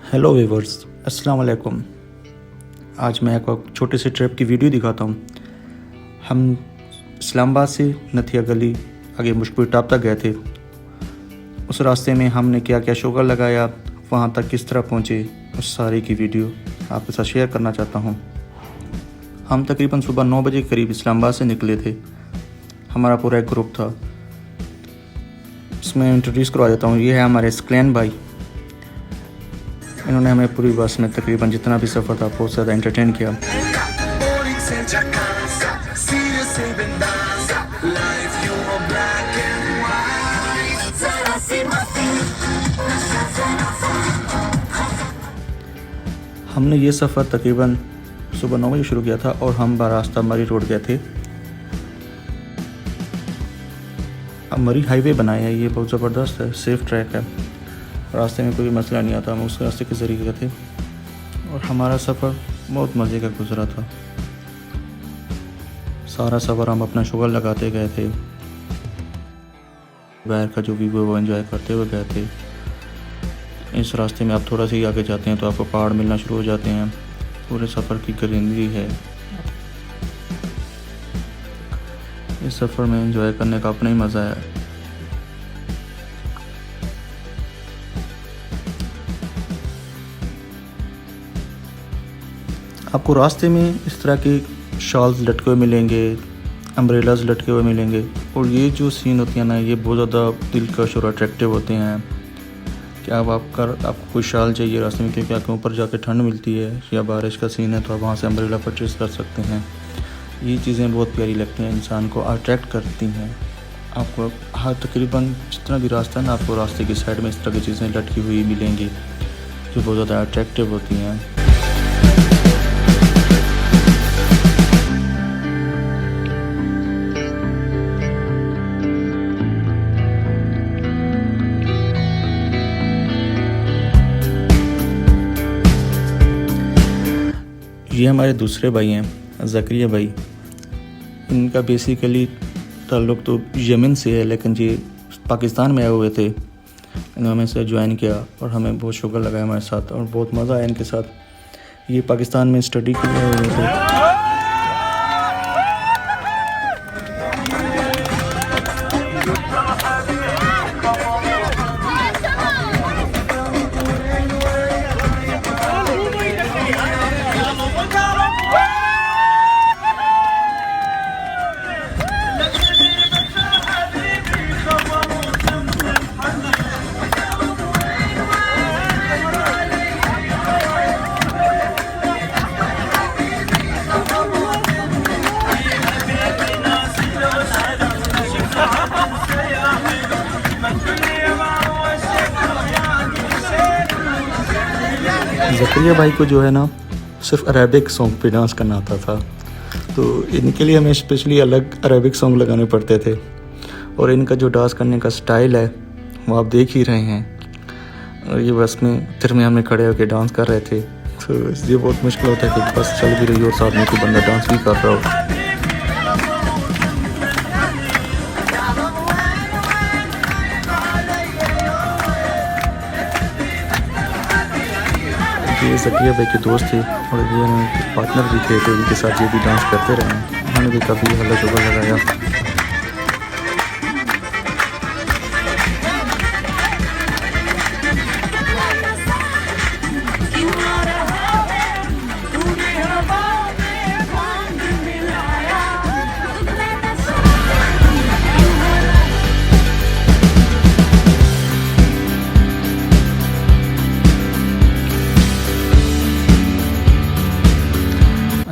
Hello viewers, अस्सलाम वालेकुम। आज मैं आपको छोटे से ट्रिप की वीडियो दिखाता हूँ। हम इस्लामाबाद से नथिया गली आगे मुश्किल टॉप तक गए थे। उस रास्ते में हमने क्या क्या शोगर लगाया, वहाँ तक किस तरह पहुँचे, उस सारी की वीडियो आपके साथ शेयर करना चाहता हूँ। हम तकरीबन सुबह 9 बजे के करीब इस्लामाबाद से निकले थे। हमारा पूरा एक ग्रुप था। इसमें इंट्रोड्यूस करवा देता हूँ। ये है हमारे स्क्लैन भाई। इन्होंने हमें पूरी बस में तकरीबन जितना भी सफ़र था बहुत ज़्यादा एंटरटेन किया। हमने ये सफ़र तकरीबन सुबह 9 बजे शुरू किया था और हम रास्ता मरी रोड गए थे। अब मरी हाईवे बनाया है, ये बहुत ज़बरदस्त है, सेफ़ ट्रैक है, रास्ते में कोई मसला नहीं आता। हम उस रास्ते के ज़रिए गए थे और हमारा सफ़र बहुत मज़े का गुजरा था। सारा सफ़र हम अपना शुगर लगाते गए थे, बाहर का जो व्यू है वो एंजॉय करते हुए गए थे। इस रास्ते में आप थोड़ा सा ही आगे जाते हैं तो आपको पहाड़ मिलना शुरू हो जाते हैं। पूरे सफ़र की ग्रीनरी है। इस सफ़र में एंजॉय करने का अपना ही मज़ा है। आपको रास्ते में इस तरह के शॉल्स लटके हुए मिलेंगे, अम्ब्रेलाज लटके हुए मिलेंगे, और ये जो सीन होती है ना, ये बहुत ज़्यादा दिलकश और अट्रैक्टिव होते हैं कि अब आपको कोई शॉल चाहिए रास्ते में, क्योंकि आपके ऊपर जाके ठंड मिलती है, या बारिश का सीन है तो आप वहाँ से अम्ब्रेला परचेज़ कर सकते हैं। ये चीज़ें बहुत प्यारी लगती हैं, इंसान को अट्रैक्ट करती हैं। आपको हर तकरीबन जितना भी रास्ता है ना, आपको रास्ते की साइड में इस तरह की चीज़ें लटकी हुई मिलेंगी जो बहुत ज़्यादा अट्रैक्टिव होती हैं। ये हमारे दूसरे भाई हैं, ज़करिया भाई। इनका बेसिकली ताल्लुक़ तो यमन से है, लेकिन ये पाकिस्तान में आए हुए थे। इन्होंने हमें से ज्वाइन किया और हमें बहुत शुगर लगाया हमारे साथ, और बहुत मज़ा आया इनके साथ। ये पाकिस्तान में स्टडी के लिए आए हुए थे। ज़करिया भाई को जो है ना, सिर्फ अरेबिक सॉन्ग पे डांस करना आता था, तो इनके लिए हमें स्पेशली अलग अरेबिक सॉन्ग लगाने पड़ते थे। और इनका जो डांस करने का स्टाइल है वो आप देख ही रहे हैं। और ये बस में दरमियान में खड़े होकर डांस कर रहे थे, तो ये बहुत मुश्किल होता है कि बस चल भी रही हो और साथ में कोई बंदा डांस भी कर रहा हो। ये ज़करिया भाई के दोस्त थे और ये उनके पार्टनर भी थे, तो इनके साथ ये भी डांस करते रहे। उन्होंने भी काफ़ी हल्ला शुगर लगाया।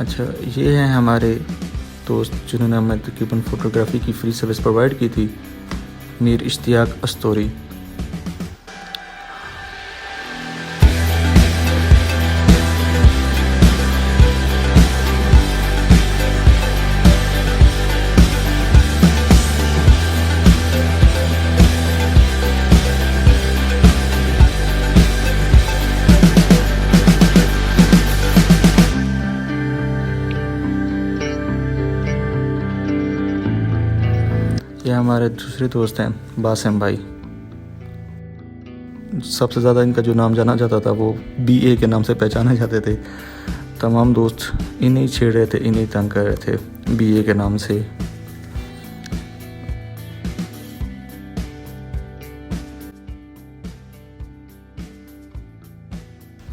अच्छा, ये हैं हमारे दोस्त जिन्होंने हमें तकरीबन फ़ोटोग्राफ़ी की फ्री सर्विस प्रोवाइड की थी, मीर इश्तियाक अस्तोरी। ये हमारे दूसरे दोस्त हैं बासिम भाई। सबसे ज़्यादा इनका जो नाम जाना जाता था वो BA के नाम से पहचाने जाते थे। तमाम दोस्त इन्हें छेड़ रहे थे, इन्हें तंग कर रहे थे BA के नाम से।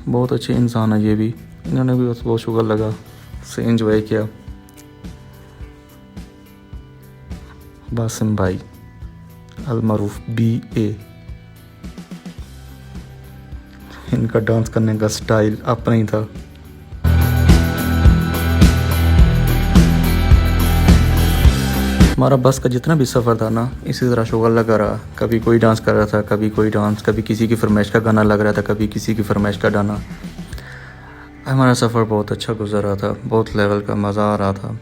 बहुत अच्छे इंसान है ये भी, इन्होंने भी बस बहुत शुगर लगा से एंजॉय किया। बासिम भाई अलमरूफ BA, इनका डांस करने का स्टाइल अपना ही था। हमारा बस का जितना भी सफ़र था ना, इसी तरह शुगर लगा रहा। कभी कोई डांस कर रहा था, कभी कोई डांस, कभी किसी की फरमाइश का गाना लग रहा था, कभी किसी की फरमाइश का गाना। हमारा सफ़र बहुत अच्छा गुजर रहा था, बहुत लेवल का मज़ा आ रहा था।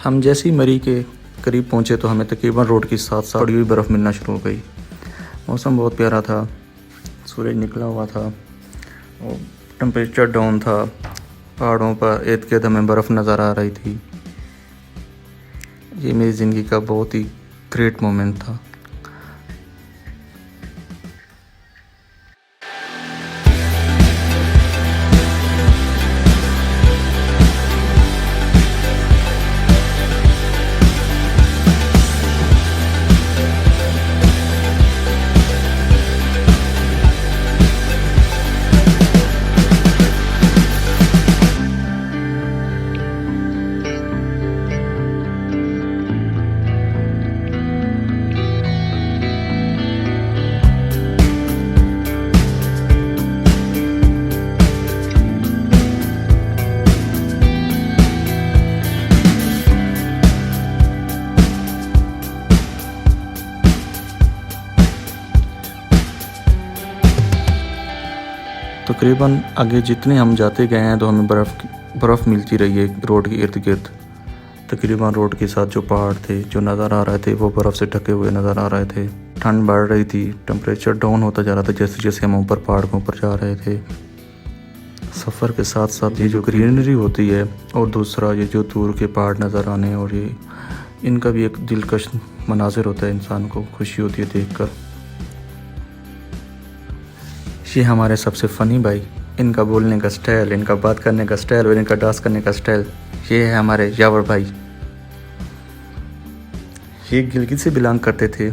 हम जैसे ही मरी के करीब पहुँचे तो हमें तकरीबन रोड के साथ साथ पड़ी हुई बर्फ़ मिलना शुरू हो गई। मौसम बहुत प्यारा था, सूरज निकला हुआ था और टेम्परेचर डाउन था। पहाड़ों पर इर्द गिर्द हमें बर्फ़ नज़र आ रही थी। ये मेरी ज़िंदगी का बहुत ही ग्रेट मोमेंट था। तकरीबन आगे जितने हम जाते गए हैं तो हमें बर्फ़ मिलती रही है रोड के इर्द गिर्द। तकरीबन रोड के साथ जो पहाड़ थे जो नज़र आ रहे थे वो बर्फ़ से ढके हुए नज़र आ रहे थे। ठंड बढ़ रही थी, टेम्परेचर डाउन होता जा रहा था जैसे जैसे हम ऊपर पहाड़ के ऊपर जा रहे थे। सफ़र के साथ साथ ये जो ग्रीनरी होती है और दूसरा ये जो दूर के पहाड़ नज़र आने, और ये इनका भी एक दिलकश मनाजिर होता है, इंसान को खुशी होती है देखकर। ये हमारे सबसे फ़नी भाई, इनका बोलने का स्टाइल, इनका बात करने का स्टाइल और इनका डांस करने का स्टाइल, ये है हमारे यावर भाई। ये गिलगित से बिलोंग करते थे।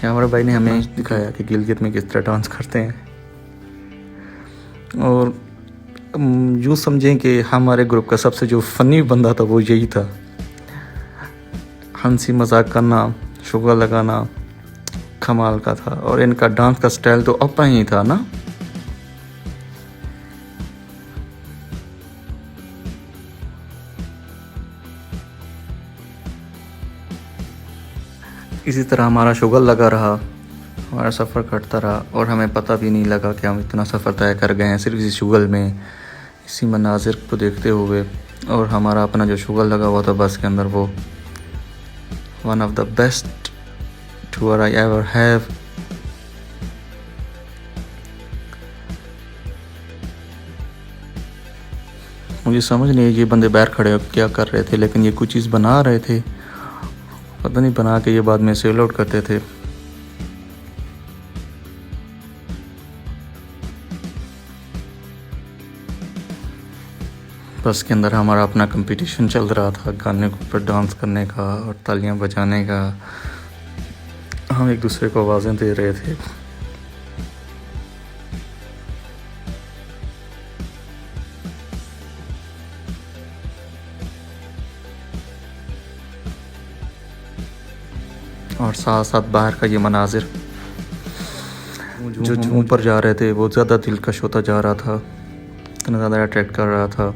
यावर भाई ने हमें दिखाया कि गिलगित में किस तरह डांस करते हैं। और यूँ समझें कि हमारे ग्रुप का सबसे जो फ़नी बंदा था वो यही था। हंसी मजाक करना, शुगर लगाना कमाल का था। और इनका डांस का स्टाइल तो अपना ही था ना। इसी तरह हमारा शुगर लगा रहा, हमारा सफ़र कटता रहा और हमें पता भी नहीं लगा कि हम इतना सफ़र तय कर गए हैं सिर्फ इसी शुगर में, इसी मनाजिर को देखते हुए। और हमारा अपना जो शुगर लगा हुआ था बस के अंदर, वो one of the best tour I ever have. मुझे समझ नहीं ये बंदे बाहर खड़े हो क्या कर रहे थे, लेकिन ये कुछ चीज़ बना रहे थे, पता नहीं बना के ये बाद में सेल आउट करते थे। बस के अंदर हमारा अपना कंपटीशन चल रहा था, गाने के ऊपर डांस करने का और तालियां बजाने का। हम एक दूसरे को आवाज़ें दे रहे थे। और साथ साथ बाहर का ये मनाजिर, जो हम ऊपर जा रहे थे वो ज़्यादा दिलकश होता जा रहा था, इतना ज़्यादा अट्रैक्ट कर रहा था।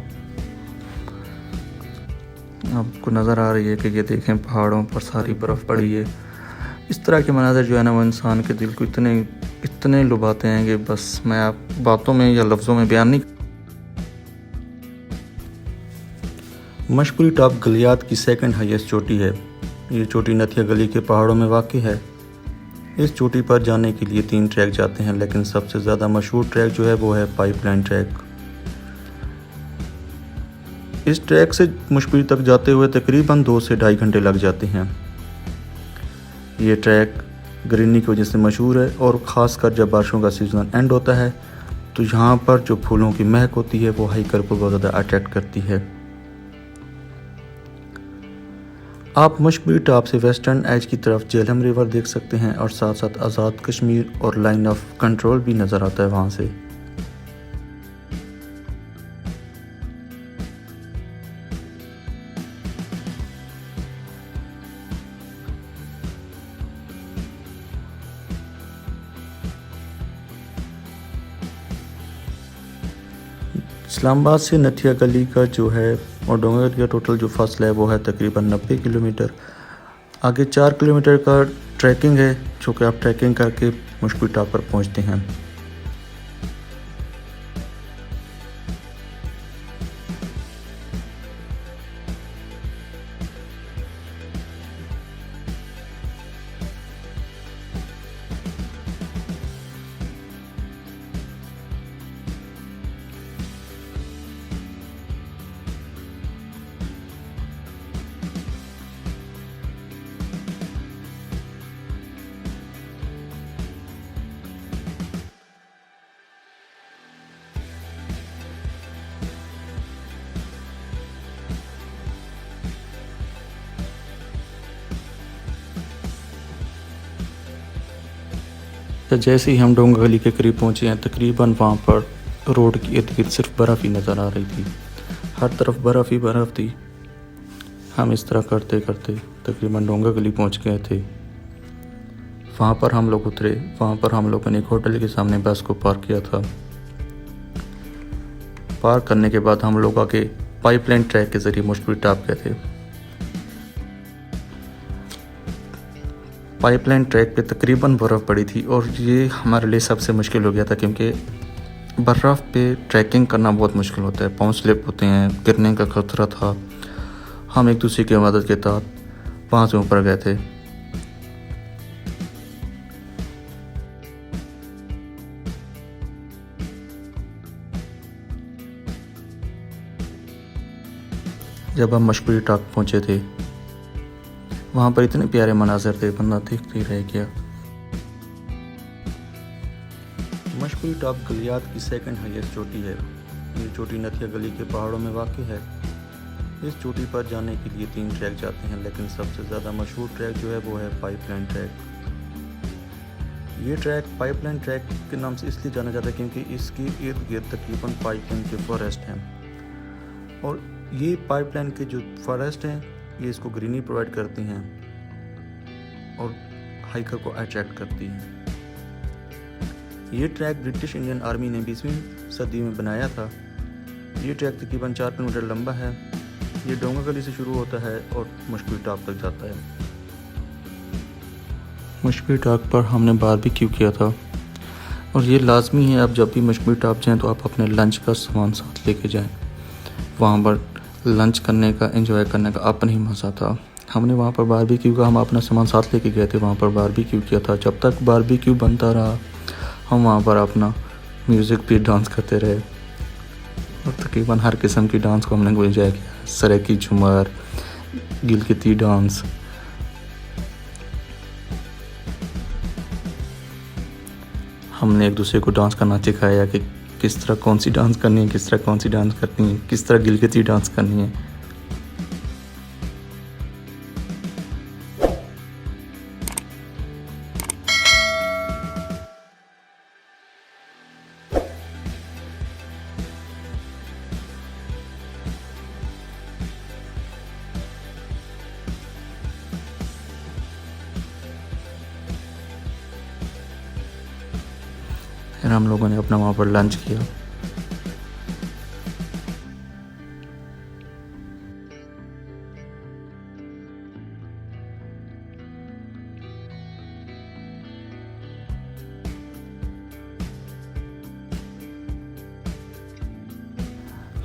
आपको नज़र आ रही है कि ये देखें पहाड़ों पर सारी बर्फ़ पड़ी है। इस तरह के मनाज़र जो है ना वो इंसान के दिल को इतने लुभाते हैं कि बस मैं आप बातों में या लफ्ज़ों में बयान नहीं। मशकुरी टॉप गलियात की सेकंड हाईएस्ट चोटी है। ये चोटी नथिया गली के पहाड़ों में वाक़ है। इस चोटी पर जाने के लिए 3 ट्रैक जाते हैं, लेकिन सबसे ज़्यादा मशहूर ट्रैक जो है वो है पाइपलाइन ट्रैक। इस ट्रैक से मशकुरी तक जाते हुए तकरीबन 2 से ढाई घंटे लग जाते हैं। ये ट्रैक ग्रीनरी की वजह से मशहूर है और ख़ासकर जब बारिशों का सीज़न एंड होता है तो यहाँ पर जो फूलों की महक होती है वो हाइकर को बहुत ज़्यादा अट्रैक्ट करती है। आप मशकुरी टॉप से वेस्टर्न एज की तरफ झेलम रिवर देख सकते हैं और साथ साथ आज़ाद कश्मीर और लाइन ऑफ कंट्रोल भी नज़र आता है वहाँ से। इस्लामाबाद से नथिया गली का जो है और डोंगर गली का टोटल जो फासला है वो है तकरीबन 90 किलोमीटर। आगे 4 किलोमीटर का ट्रैकिंग है जो कि आप ट्रैकिंग करके मशकुरी टॉप पर पहुंचते हैं। तो जैसे ही हम डोंगर गली के करीब पहुँचे हैं तकरीबन वहाँ पर रोड की इर्द गिर्द सिर्फ बर्फ़ ही नज़र आ रही थी, हर तरफ बर्फ़ ही बर्फ़ थी। हम इस तरह करते करते तकरीबन डोंगर गली पहुँच गए थे। वहाँ पर हम लोग उतरे। वहाँ पर हम लोगों ने एक होटल के सामने बस को पार्क किया था। पार्क करने के बाद हम लोग आगे पाइपलाइन ट्रैक के ज़रिए मशकुरी टॉप गए थे। पाइपलाइन ट्रैक पे तकरीबन बर्फ़ पड़ी थी और ये हमारे लिए सबसे मुश्किल हो गया था क्योंकि बर्फ़ पे ट्रैकिंग करना बहुत मुश्किल होता है, पाँव स्लिप होते हैं, गिरने का खतरा था। हम एक दूसरे की मदद के तहत वहाँ से ऊपर गए थे। जब हम मशकुरी टॉप पहुँचे थे वहाँ पर इतने प्यारे मनाज़र थे, बंदा देखते ही रह गया। मशकुरी टॉप गलियात की सेकंड हाईएस्ट चोटी है। ये चोटी नथिया गली के पहाड़ों में वाक़ है। इस चोटी पर जाने के लिए 3 ट्रैक जाते हैं, लेकिन सबसे ज़्यादा मशहूर ट्रैक जो है वो है पाइपलाइन ट्रैक। ये ट्रैक पाइपलाइन ट्रैक के नाम से इसलिए जाना जाता है क्योंकि इसके इर्द गिर्द तकरीबन पाइपलाइन के फॉरेस्ट हैं और ये पाइपलाइन के जो फॉरेस्ट हैं ये इसको ग्रीनरी प्रोवाइड करती हैं और हाइकर को अट्रैक्ट करती हैं। ये ट्रैक ब्रिटिश इंडियन आर्मी ने 20वीं सदी में बनाया था। ये ट्रैक तकरीबन 4 किलोमीटर लंबा है। ये डोंगर गली से शुरू होता है और मशकुरी टॉप तक जाता है। मशकुरी टॉप पर हमने बारबेक्यू किया था और ये लाजमी है आप जब भी मशकुरी टॉप जाएँ तो आप अपने लंच का सामान साथ लेके जाएँ। वहाँ पर लंच करने का, एंजॉय करने का अपना ही मज़ा था। हमने वहाँ पर बारबेक्यू का हम अपना सामान साथ लेके गए थे, वहाँ पर बारबेक्यू किया था। जब तक बारबेक्यू बनता रहा हम वहाँ पर अपना म्यूज़िक पे डांस करते रहे और तकरीबन हर किस्म की डांस को हमने एंजॉय किया। सरेकी झूमर, गिलगिती डांस। हमने एक दूसरे को डांस करना सिखाया कि किस तरह कौन सी डांस करनी है, किस तरह कौन सी डांस करनी है, किस तरह गिलगिती डांस करनी है। फिर हम लोगों ने अपना वहाँ पर लंच किया।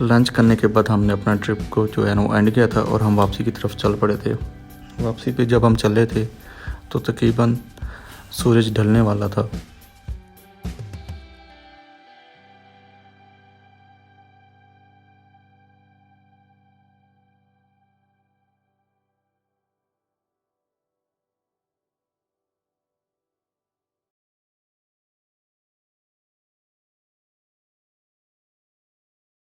लंच करने के बाद हमने अपना ट्रिप को जो है ना वो एंड किया था और हम वापसी की तरफ चल पड़े थे। वापसी पे जब हम चल रहे थे तो तकरीबन सूरज ढलने वाला था।